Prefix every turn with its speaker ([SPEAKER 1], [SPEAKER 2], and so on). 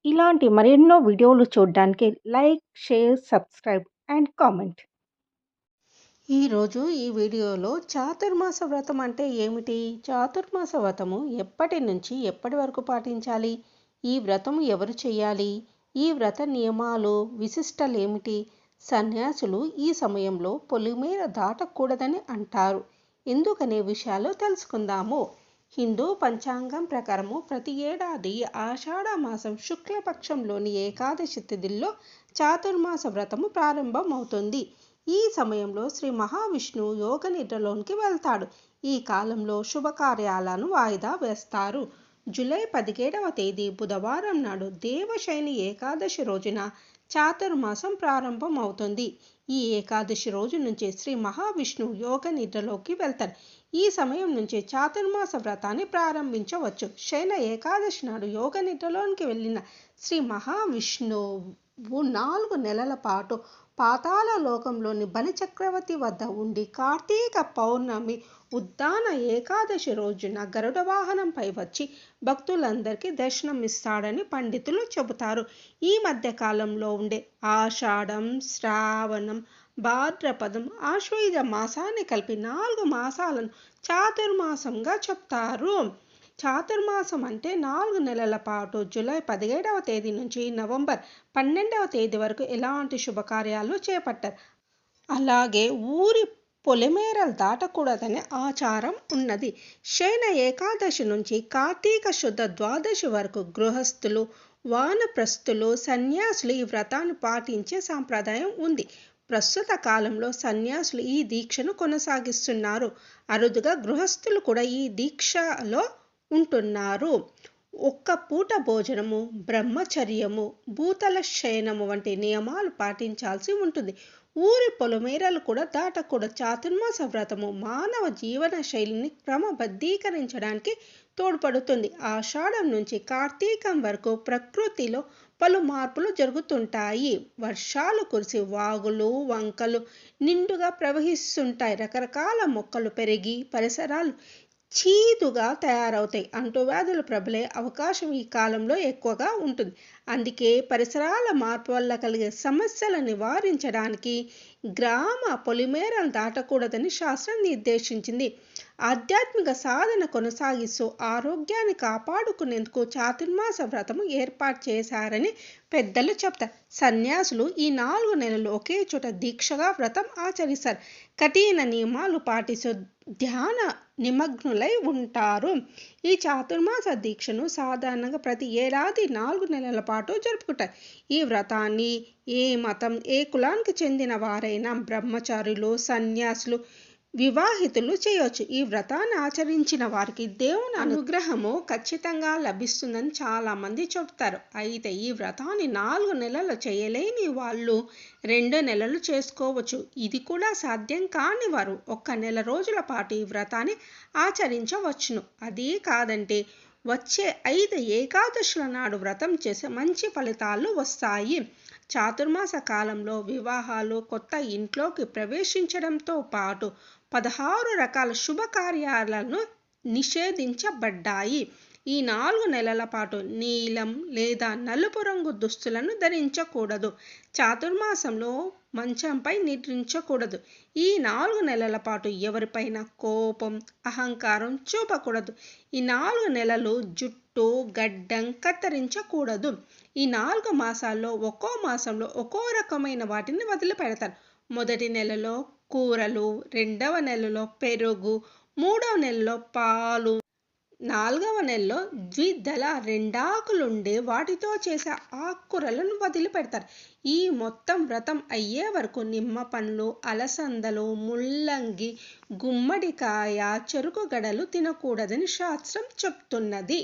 [SPEAKER 1] ఇలాంటి మరెన్నో వీడియోలు చూడడానికి like, share, subscribe and comment.
[SPEAKER 2] ఈరోజు ఈ వీడియోలో చాతుర్మాస వ్రతం అంటే ఏమిటి? చాతుర్మాస వ్రతము ఎప్పటి నుంచి ఎప్పటి వరకు పాటించాలి? ఈ వ్రతం ఎవరు చేయాలి? ఈ వ్రత నియమాలు విశిష్టలేమిటి? సన్యాసులు ఈ సమయంలో పొలిమేర దాటకూడదని అంటారు. ఎందుకనే విషయాలు తెలుసుకుందాము. హిందూ పంచాంగం ప్రకారము ప్రతి ఏడాది ఆషాఢ మాసం శుక్లపక్షంలోని ఏకాదశి తిథిలో చాతుర్మాస వ్రతము ప్రారంభమవుతుంది. ఈ సమయంలో శ్రీ మహావిష్ణువు యోగ నిద్రలోనికి వెళ్తాడు. ఈ కాలంలో శుభకార్యాలను వాయిదా వేస్తారు. జూలై 17వ తేదీ బుధవారం నాడు దేవశయని ఏకాదశి రోజున చాతుర్మాసం ప్రారంభం అవుతుంది. ఈ ఏకాదశి రోజు నుంచి శ్రీ మహావిష్ణువు యోగ నిద్రలోకి వెళ్తాడు. ఈ సమయం నుంచి చాతుర్మాస వ్రతాన్ని ప్రారంభించవచ్చు. శయన ఏకాదశి నాడు యోగ నిద్రలోనికి వెళ్ళిన శ్రీ మహావిష్ణువు 4 నెలల పాటు పాతాళ లోకంలోని బలిచక్రవర్తి వద్ద ఉండి కార్తీక పౌర్ణమి ఉద్దాన ఏకాదశి రోజున గరుడ వాహనంపై వచ్చి భక్తులందరికీ దర్శనమిస్తాడని పండితులు చెబుతారు. ఈ మధ్య కాలంలో ఉండే ఆషాఢం, శ్రావణం, భాద్రపదం, ఆశ్వయుజ మాసాన్ని కలిపి 4 మాసాలను చాతుర్మాసంగా చెప్తారు. చాతుర్మాసం అంటే 4 నెలల పాటు జూలై 17వ తేదీ నుంచి నవంబర్ 12వ తేదీ వరకు ఎలాంటి శుభకార్యాలు చేపట్టారు. అలాగే ఊరి పొలిమేరలు దాటకూడదనే ఆచారం ఉన్నది. శయన ఏకాదశి నుంచి కార్తీక శుద్ధ ద్వాదశి వరకు గృహస్థులు, వానప్రస్థులు, సన్యాసులు ఈ వ్రతాన్ని పాటించే సాంప్రదాయం ఉంది. ప్రస్తుత కాలంలో సన్యాసులు ఈ దీక్షను కొనసాగిస్తున్నారు. అరుదుగా గృహస్థులు కూడా ఈ దీక్షలో ఉంటున్నారు. ఒక్క పూట భోజనము, బ్రహ్మచర్యము, భూతల శయనము వంటి నియమాలు పాటించాల్సి ఉంటుంది. ఊరి పొలిమేరలు కూడా దాటకూడదు. చాతుర్మాస వ్రతము మానవ జీవన శైలిని క్రమబద్ధీకరించడానికి తోడ్పడుతుంది. ఆషాఢం నుంచి కార్తీకం వరకు ప్రకృతిలో పలు మార్పులు జరుగుతుంటాయి. వర్షాలు కురిసి వాగులు, వంకలు నిండుగా ప్రవహిస్తుంటాయి. రకరకాల మొక్కలు పెరిగి పరిసరాలు చీదుగా తయారవుతాయి. అంటువ్యాధులు ప్రబలే అవకాశం ఈ కాలంలో ఎక్కువగా ఉంటుంది. అందుకే పరిసరాల మార్పు వల్ల కలిగే సమస్యలను నివారించడానికి గ్రామ పొలిమేరలు దాటకూడదని శాస్త్రం నిర్దేశించింది. ఆధ్యాత్మిక సాధన కొనసాగిస్తూ ఆరోగ్యాన్ని కాపాడుకునేందుకు చాతుర్మాస వ్రతము ఏర్పాటు చేశారని పెద్దలు చెప్తారు. సన్యాసులు ఈ 4 నెలలు ఒకే చోట దీక్షగా వ్రతం ఆచరిస్తారు. కఠిన నియమాలు పాటిస్తూ ధ్యాన నిమగ్నులై ఉంటారు. ఈ చాతుర్మాస దీక్షను సాధారణంగా ప్రతి ఏడాది 4 నెలల పాటు జరుపుకుంటారు. ఈ వ్రతాన్ని ఏ మతం, ఏ కులానికి చెందిన వారైనా బ్రహ్మచారులు, సన్యాసులు, వివాహితులు చేయవచ్చు. ఈ వ్రతాన్ని ఆచరించిన వారికి దేవుని అనుగ్రహము ఖచ్చితంగా లభిస్తుందని చాలామంది చెబుతారు. అయితే ఈ వ్రతాన్ని 4 నెలలు చేయలేని వాళ్ళు 2 నెలలు చేసుకోవచ్చు. ఇది కూడా సాధ్యం కాని వారు 1 నెల రోజుల పాటు ఈ వ్రతాన్ని ఆచరించవచ్చును. అదీ కాదంటే వచ్చే 5 ఏకాదశుల నాడు వ్రతం చేసే మంచి ఫలితాలు వస్తాయి. చాతుర్మాస కాలంలో వివాహాలు, కొత్త ఇంట్లోకి ప్రవేశించడంతో పాటు 16 రకాల శుభకార్యాలను నిషేధించబడ్డాయి. ఈ 4 నెలల పాటు నీలం లేదా నలుపు రంగు దుస్తులను ధరించకూడదు. చాతుర్మాసంలో మంచంపై నిద్రించకూడదు. ఈ 4 నెలల పాటు ఎవరిపైన కోపం, అహంకారం చూపకూడదు. ఈ 4 నెలలు జుట్టు, గడ్డం కత్తిరించకూడదు. ఈ 4 మాసాల్లో ఒక్కో మాసంలో ఒక్కో రకమైన వాటిని వదిలిపెడతారు. మొదటి నెలలో కూరలు, 2వ నెలలో పెరుగు, 3వ నెలలో పాలు, 4వ నెలలో ద్విదళ రెండాకులుండే వాటితో చేసే ఆకుకూరలను వదిలిపెడతారు. ఈ మొత్తం వ్రతం అయ్యే వరకు నిమ్మ పండ్లు, అలసందలు, ముల్లంగి, గుమ్మడికాయ, చెరుకు గడలు తినకూడదని శాస్త్రం చెప్తున్నది.